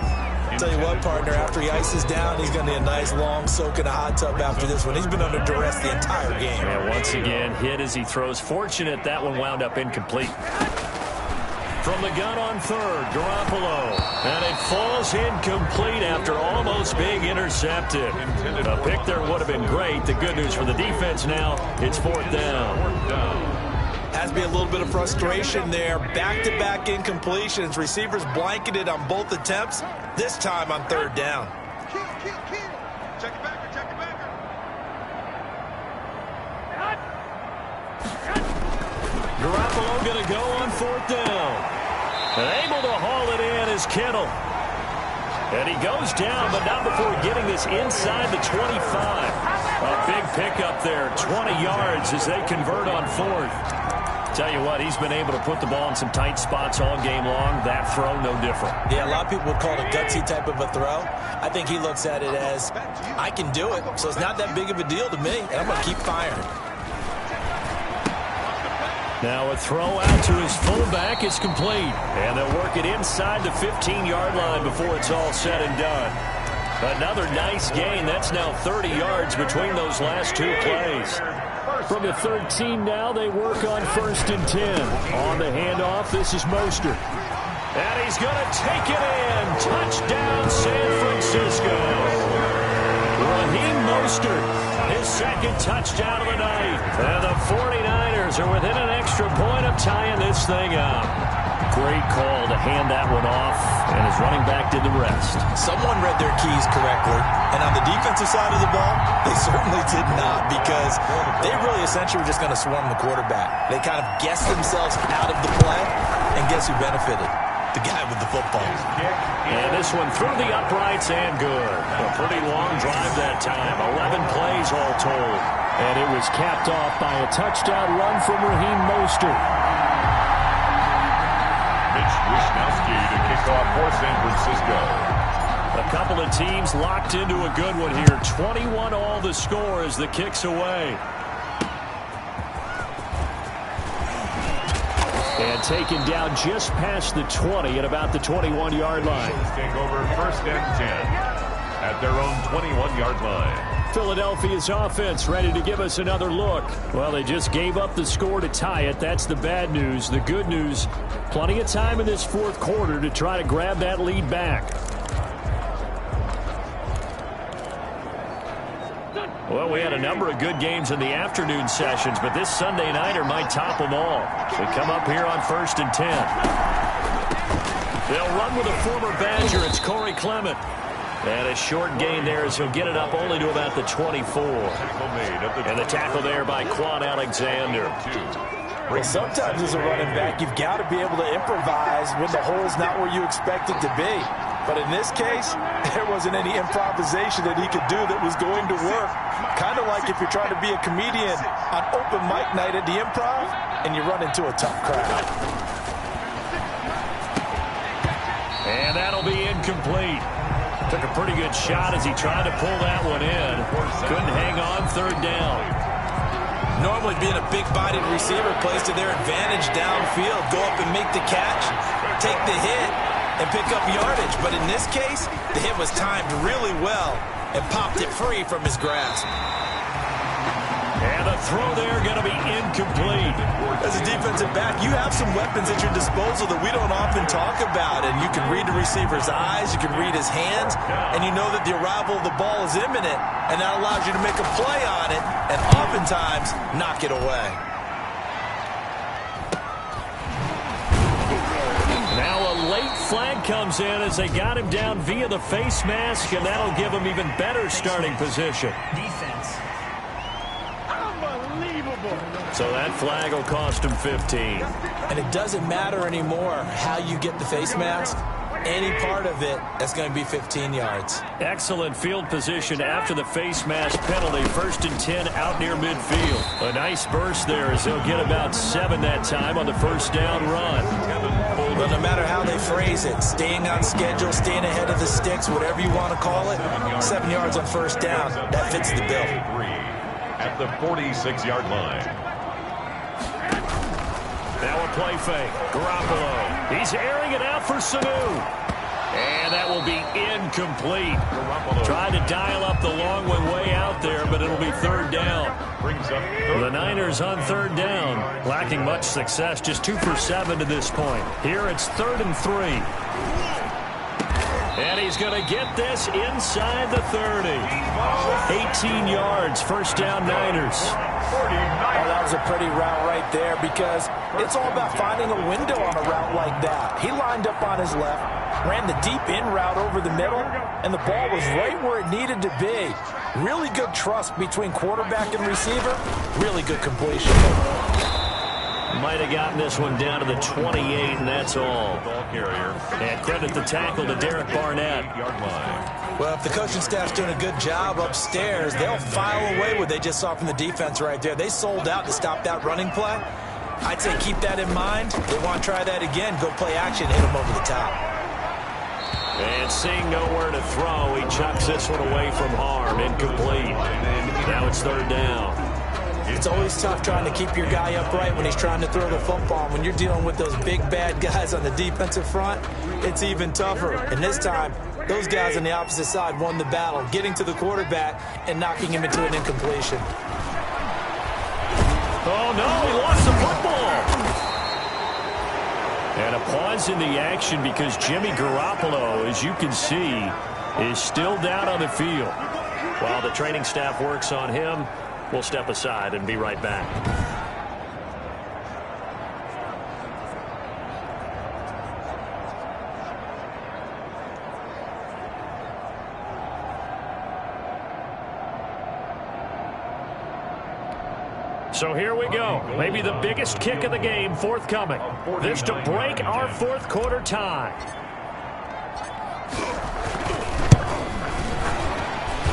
Tell you what, partner, after he ices down, he's going to need a nice long soak in a hot tub after this one. He's been under duress the entire game. Yeah, once again, hit as he throws. Fortunate that one wound up incomplete. From the gun on 3rd, Garoppolo. And it falls incomplete after almost being intercepted. A pick there would have been great. The good news for the defense now, it's 4th down. Has to be a little bit of frustration there. Back-to-back incompletions. Receivers blanketed on both attempts, this time on 3rd down. Check it back, check it back. Garoppolo going to go on 4th down. And able to haul it in is Kittle. And he goes down, but not before getting this inside the 25. A big pickup there, 20 yards as they convert on 4th. Tell you what, he's been able to put the ball in some tight spots all game long. That throw, no different. Yeah, a lot of people would call it a gutsy type of a throw. I think he looks at it as, I can do it, so it's not that big of a deal to me, and I'm going to keep firing. Now a throw out to his fullback is complete. And they'll work it inside the 15-yard line before it's all said and done. Another nice gain. That's now 30 yards between those last 2 plays. From the 13 now, they work on 1st and 10. On the handoff, this is Mostert. And he's going to take it in. Touchdown, San Francisco. Raheem Mostert, his 2nd touchdown of the night. And the 49ers are within an extra point of tying this thing up. Great call to hand that one off, and his running back did the rest. Someone read their keys correctly, and on the defensive side of the ball, they certainly did not, because they really essentially were just going to swarm the quarterback. They kind of guessed themselves out of the play, and guess who benefited? The guy with the football. And this one through the uprights and good. A pretty long drive that time. 11 plays all told. And it was capped off by a touchdown run from Raheem Mostert. Mitch Wishnowsky to kick off for San Francisco. A couple of teams locked into a good one here. 21 all the score as the kick's away. And taken down just past the 20 at about the 21-yard line. Take over 1st and 10 at their own 21-yard line. Philadelphia's offense ready to give us another look. Well, they just gave up the score to tie it. That's the bad news. The good news, plenty of time in this 4th quarter to try to grab that lead back. Well, we had a number of good games in the afternoon sessions, but this Sunday nighter might top them all. We come up here on 1st and 10. They'll run with a former Badger. It's Corey Clement. And a short gain there as he'll get it up only to about the 24. And the tackle there by Quan Alexander. Well, sometimes as a running back, you've got to be able to improvise when the hole's not where you expect it to be. But in this case, there wasn't any improvisation that he could do that was going to work. Kind of like if you're trying to be a comedian on open mic night at the Improv and you run into a tough crowd. And that'll be incomplete. Took a pretty good shot as he tried to pull that one in. Couldn't hang on 3rd down. Normally being a big-bodied receiver plays to their advantage downfield. Go up and make the catch, take the hit, and pick up yardage. But in this case, the hit was timed really well and popped it free from his grasp. And the throw there going to be incomplete. As a defensive back, you have some weapons at your disposal that we don't often talk about. And you can read the receiver's eyes, you can read his hands, and you know that the arrival of the ball is imminent. And that allows you to make a play on it and oftentimes knock it away. Now a late flag comes in as they got him down via the face mask, and that'll give him even better starting position. Defense. So that flag will cost him 15. And it doesn't matter anymore how you get the face mask. Any part of it, that's going to be 15 yards. Excellent field position after the face mask penalty. 1st and 10 out near midfield. A nice burst there as they'll get about 7 that time on the first down run. Well, no matter how they phrase it, staying on schedule, staying ahead of the sticks, whatever you want to call it, 7 yards on first down, that fits the bill. At the 46-yard line. Now a play fake. Garoppolo. He's airing it out for Sanu. And that will be incomplete. Tried to dial up the long one way out there, but it'll be 3rd down. The Niners on 3rd down, lacking much success, just 2 for 7 to this point. Here it's 3rd and 3. And he's going to get this inside the 30. 18 yards, first down Niners. Oh, that was a pretty route right there because it's all about finding a window on a route like that. He lined up on his left, ran the deep in route over the middle, and the ball was right where it needed to be. Really good trust between quarterback and receiver. Really good completion. Might have gotten this one down to the 28, and that's all. And credit the tackle to Derek Barnett. Well, if the coaching staff's doing a good job upstairs, they'll file away what they just saw from the defense right there. They sold out to stop that running play. I'd say keep that in mind. They want to try that again. Go play action, hit them over the top. And seeing nowhere to throw, he chucks this one away from harm. Incomplete. Now it's 3rd down. It's always tough trying to keep your guy upright when he's trying to throw the football. When you're dealing with those big, bad guys on the defensive front, it's even tougher. And this time, those guys on the opposite side won the battle, getting to the quarterback and knocking him into an incompletion. Oh, no, he lost the football. And a pause in the action because Jimmy Garoppolo, as you can see, is still down on the field. While the training staff works on him, we'll step aside and be right back. So here we go. Maybe the biggest kick of the game forthcoming. This to break our 4th quarter tie.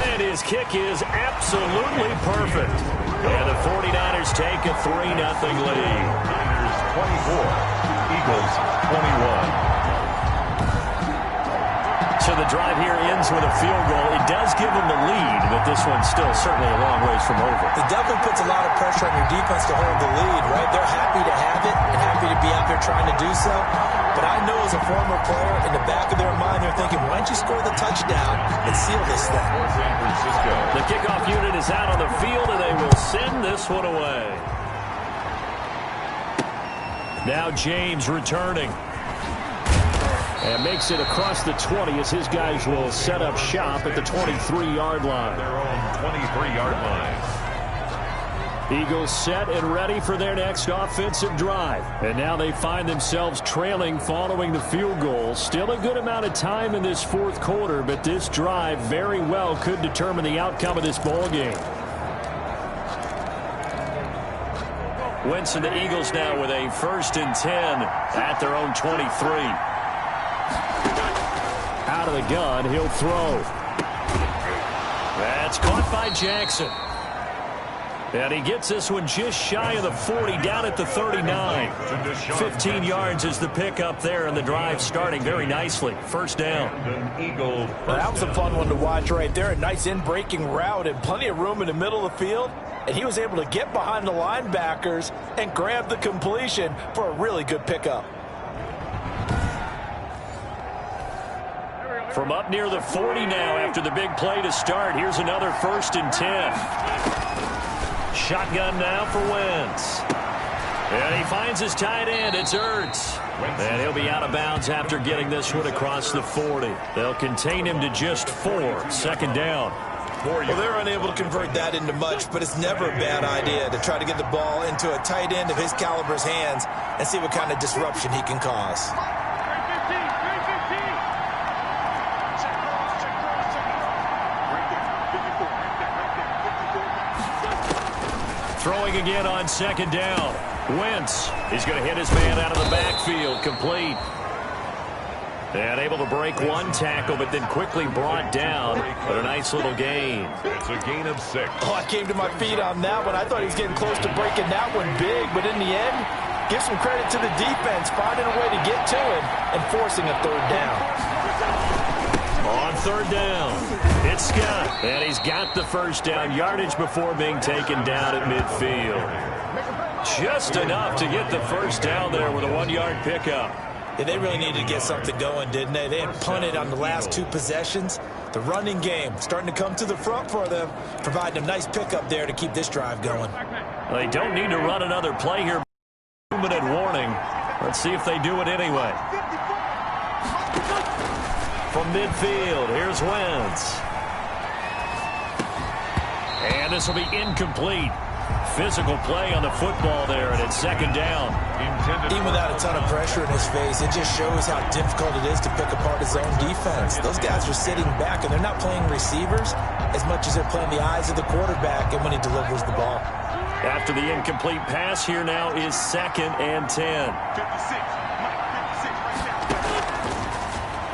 And his kick is absolutely perfect. And the 49ers take a 3-0 lead. Niners 24, Eagles 21. So the drive here ends with a field goal. It does give them the lead, but this one's still certainly a long ways from over. It definitely puts a lot of pressure on your defense to hold the lead, right? They're happy to have it and happy to be out there trying to do so. But I know as a former player, in the back of their mind, they're thinking, why don't you score the touchdown and seal this thing? San Francisco. The kickoff unit is out on the field, and they will send this one away. Now James returning. And makes it across the 20 as his guys will set up shop at the 23-yard line. Their own 23-yard line. Eagles set and ready for their next offensive drive. And now they find themselves trailing following the field goal. Still a good amount of time in this 4th quarter, but this drive very well could determine the outcome of this ball game. Wentz and the Eagles now with a 1st and 10 at their own 23. Out of the gun, he'll throw. That's caught by Jackson. And he gets this one just shy of the 40, down at the 39. 15 yards is the pickup there, and the drive starting very nicely. 1st down. Eagle. That was a fun one to watch right there. A nice in-breaking route and plenty of room in the middle of the field. And he was able to get behind the linebackers and grab the completion for a really good pickup. From up near the 40 now after the big play to start. Here's another 1st and 10. Shotgun now for Wentz. And he finds his tight end. It's Ertz. And he'll be out of bounds after getting this one across the 40. They'll contain him to just 4. 2nd down. Well, they're unable to convert that into much, but it's never a bad idea to try to get the ball into a tight end of his caliber's hands and see what kind of disruption he can cause. Throwing again on second down. Wentz. He's going to hit his man out of the backfield. Complete. And able to break one tackle, but then quickly brought down. But a nice little gain. It's a gain of 6. Oh, I came to my feet on that one. I thought he was getting close to breaking that one big, but in the end, give some credit to the defense, finding a way to get to him and forcing a third down. On third down, it's Scott, and he's got the first down. Yardage before being taken down at midfield. Just enough to get the first down there with a 1-yard pickup. Yeah, they really needed to get something going, didn't they? They had punted on the last 2 possessions. The running game starting to come to the front for them, providing a nice pickup there to keep this drive going. Well, they don't need to run another play here. 2-minute warning. Let's see if they do it anyway. From midfield, here's Wentz. And this will be incomplete. Physical play on the football there, and it's second down. Even without a ton of pressure in his face, it just shows how difficult it is to pick apart his own defense. Those guys are sitting back, and they're not playing receivers as much as they're playing the eyes of the quarterback and when he delivers the ball. After the incomplete pass, here now is 2nd and 10.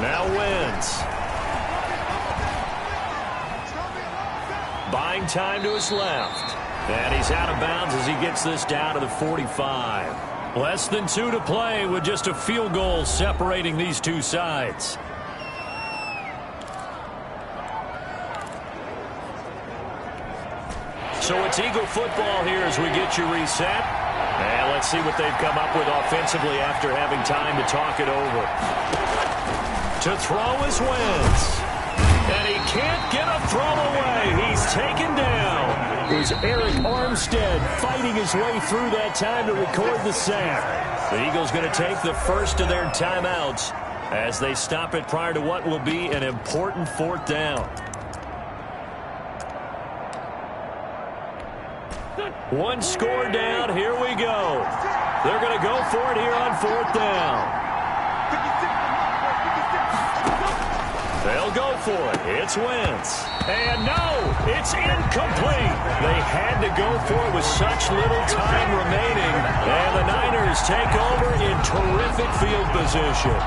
Now Wentz. Buying time to his left. And he's out of bounds as he gets this down to the 45. Less than 2 to play with just a field goal separating these two sides. So it's Eagle football here as we get you reset. And let's see what they've come up with offensively after having time to talk it over. To throw is Wentz. And he can't get a throw away. He's taken down. It was Eric Armstead fighting his way through that time to record the sack. The Eagles going to take the first of their timeouts as they stop it prior to what will be an important 4th down. One score down. Here we go. They're going to go for it here on 4th down. They'll go for it. It's Wentz. And no, it's incomplete. They had to go for it with such little time remaining. And the Niners take over in terrific field position.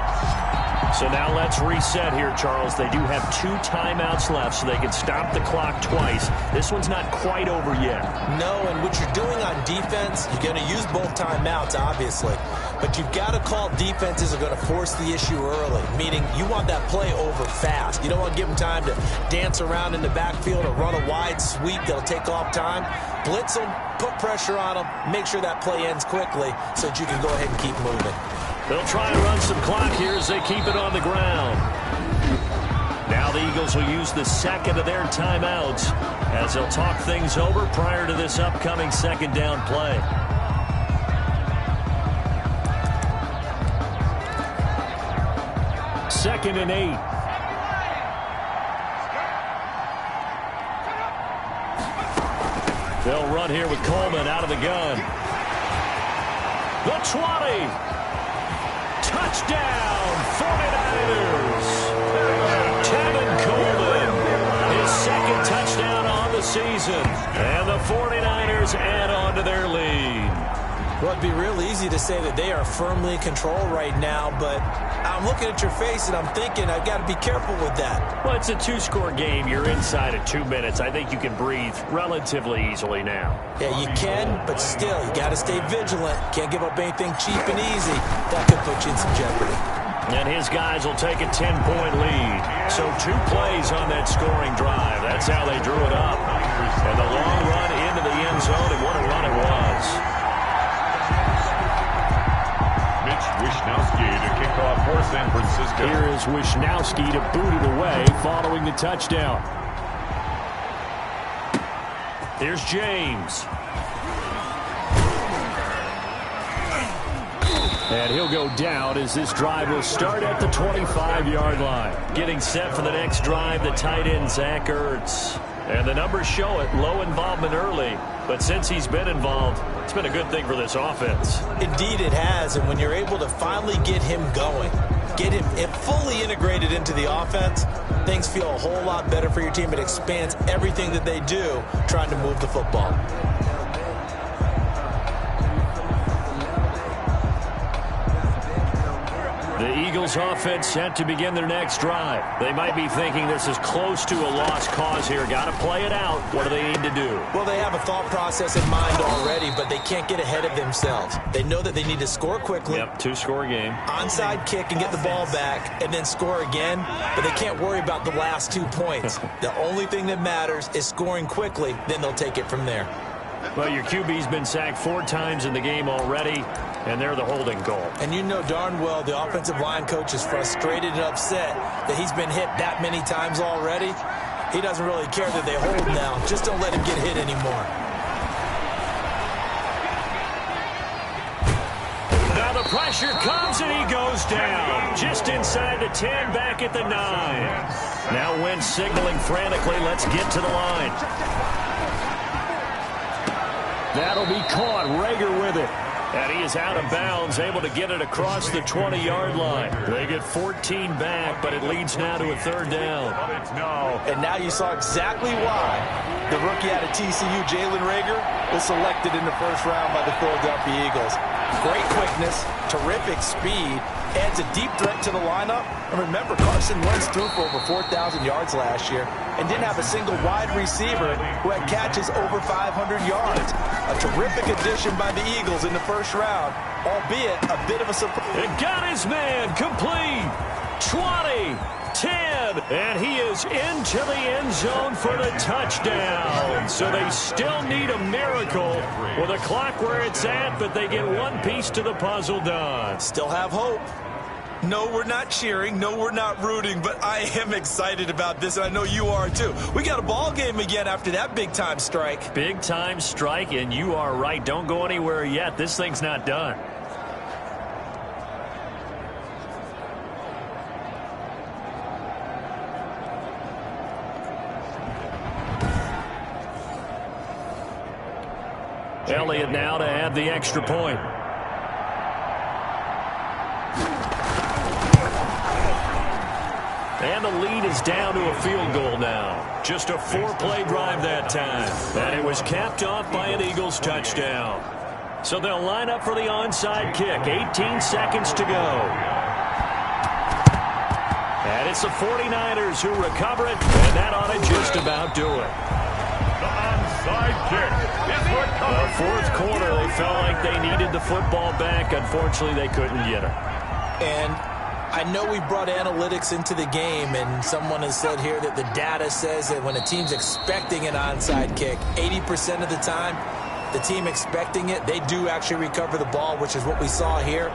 So now let's reset here, Charles. They do have 2 timeouts left, so they can stop the clock twice. This one's not quite over yet. No, and what you're doing on defense, you're going to use both timeouts, obviously. But you've got to call defenses are going to force the issue early, meaning you want that play over fast. You don't want to give them time to dance around in the backfield or run a wide sweep that'll take off time. Blitz them, put pressure on them, make sure that play ends quickly so that you can go ahead and keep moving. They'll try and run some clock here as they keep it on the ground. Now the Eagles will use the 2nd of their timeouts as they'll talk things over prior to this upcoming 2nd down play. Second and 8. They'll run here with Coleman out of the gun. The 20. Touchdown, 49ers. Tevin Coleman, his 2nd touchdown on the season. And the 49ers add on to their lead. Well, it'd be real easy to say that they are firmly in control right now, but I'm looking at your face and I'm thinking I've got to be careful with that. Well, it's a 2-score game. You're inside at 2 minutes. I think you can breathe relatively easily now. Yeah, you can, but still, you got to stay vigilant. Can't give up anything cheap and easy. That could put you in some jeopardy. And his guys will take a 10-point lead. So 2 plays on that scoring drive. That's how they drew it up. And the long run into the end zone, and what a run it was. Wishnowski to kick off for San Francisco. Here is Wishnowski to boot it away following the touchdown. Here's James. And he'll go down as this drive will start at the 25-yard line. Getting set for the next drive, the tight end, Zach Ertz. And the numbers show it, low involvement early. But since he's been involved, it's been a good thing for this offense. Indeed it has, and when you're able to finally get him going, get him fully integrated into the offense, things feel a whole lot better for your team. It expands everything that they do trying to move the football. Eagles offense set to begin their next drive. They might be thinking this is close to a lost cause here. Got to play it out. What do they need to do? Well, they have a thought process in mind already, but they can't get ahead of themselves. They know that they need to score quickly. Yep, two-score game. Onside kick and get the ball back and then score again, but they can't worry about the last 2 points. The only thing that matters is scoring quickly, then they'll take it from there. Well, your QB's been sacked 4 times in the game already, and they're the holding goal. And you know darn well the offensive line coach is frustrated and upset that he's been hit that many times already. He doesn't really care that they hold now. Just don't let him get hit anymore. Now the pressure comes, and he goes down. Just inside the 10, back at the 9. Now Wentz signaling frantically, let's get to the line. That'll be caught. Rager with it. And he is out of bounds, able to get it across the 20-yard line. They get 14 back, but it leads now to a 3rd down. And now you saw exactly why the rookie out of TCU, Jalen Rager, was selected in the 1st round by the Philadelphia Eagles. Great quickness, terrific speed, adds a deep threat to the lineup. And remember, Carson Wentz threw for over 4,000 yards last year and didn't have a single wide receiver who had catches over 500 yards. A terrific addition by the Eagles in the 1st round, albeit a bit of a surprise. It got his man complete. 20, 10, and he is into the end zone for the touchdown. So they still need a miracle with a clock where it's at, but they get one piece to the puzzle done. Still have hope. No, we're not cheering. No, we're not rooting, but I am excited about this, and I know you are too. We got a ball game again after that big-time strike. Big-time strike, and you are right. Don't go anywhere yet. This thing's not done. Elliott now to add the extra point. And the lead is down to a field goal now. Just a 4-play drive that time. And it was capped off by an Eagles touchdown. So they'll line up for the onside kick. 18 seconds to go. And it's the 49ers who recover it, and that ought to just about do it. The onside kick is recovered. The 4th quarter, they felt like they needed the football back. Unfortunately, they couldn't get it. And I know we brought analytics into the game, and someone has said here that the data says that when a team's expecting an onside kick, 80% of the time, the team expecting it, they do actually recover the ball, which is what we saw here.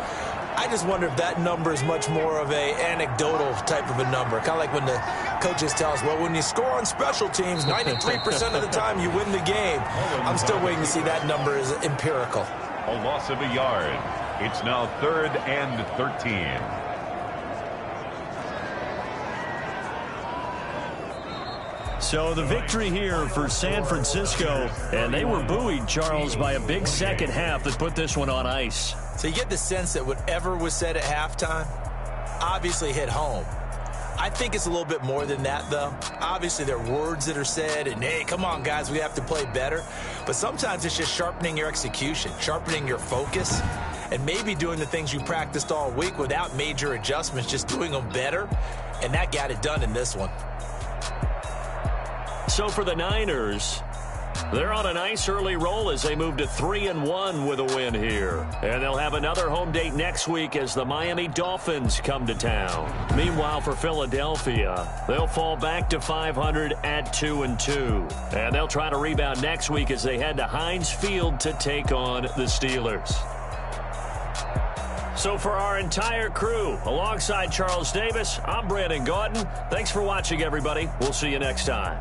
I just wonder if that number is much more of a anecdotal type of a number. Kind of like when the coaches tell us, well, when you score on special teams, 93% of the time you win the game. I'm still waiting to see that number is empirical. A loss of a yard. It's now 3rd and 13. So the victory here for San Francisco, and they were buoyed, Charles, by a big second half that put this one on ice. So you get the sense that whatever was said at halftime obviously hit home. I think it's a little bit more than that, though. Obviously, there are words that are said, and, hey, come on, guys, we have to play better. But sometimes it's just sharpening your execution, sharpening your focus, and maybe doing the things you practiced all week without major adjustments, just doing them better. And that got it done in this one. So for the Niners, they're on a nice early roll as they move to 3-1 with a win here. And they'll have another home date next week as the Miami Dolphins come to town. Meanwhile, for Philadelphia, they'll fall back to 500 at 2-2. And they'll try to rebound next week as they head to Heinz Field to take on the Steelers. So for our entire crew, alongside Charles Davis, I'm Brandon Gaudin. Thanks for watching, everybody. We'll see you next time.